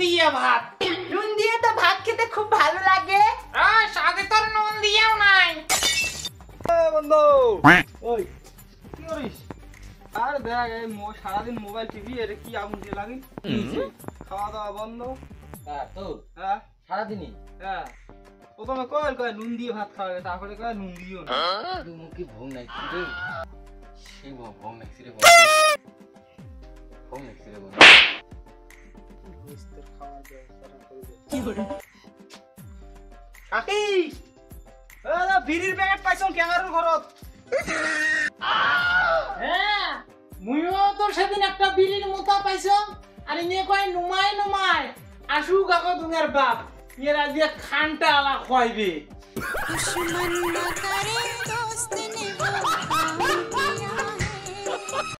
দিয়ে ভাত। নুন দিয়ে তো ভাত খেতে খুব ভালো লাগে। সাথে তোর নুন দিয়েও নাই। বন্ধু ওই কি করিস? আর দেখ এই সারাদিন মোবাইল টিভি এর কি আগুন দিয়ে লাগি, খাওয়া দাওয়া বন্ধ। তোর হ্যাঁ সারাদিনই হ্যাঁ, প্রথমে কয় নুন দিয়ে ভাত খাওয়া যায়, তারপরে কয় নুন দিও না। তুই মুখে ভোগ নাইছি রে, সেই ভোগ নাইছি রে, ভোগ নাইছি রে বন্ধু। কাকি বিড়ির প্যাকেট পাইছ ক্যাঙ্গারুর ঘরত। হ্যাঁ মুইও তো সেদিন একটা বিড়ির মোতা পাইছো, আর ইনে কয় নুমাই নুমাই আসু কাকো দুনিয়ার বাপ, এর আজ খানটা আলা খাইবে।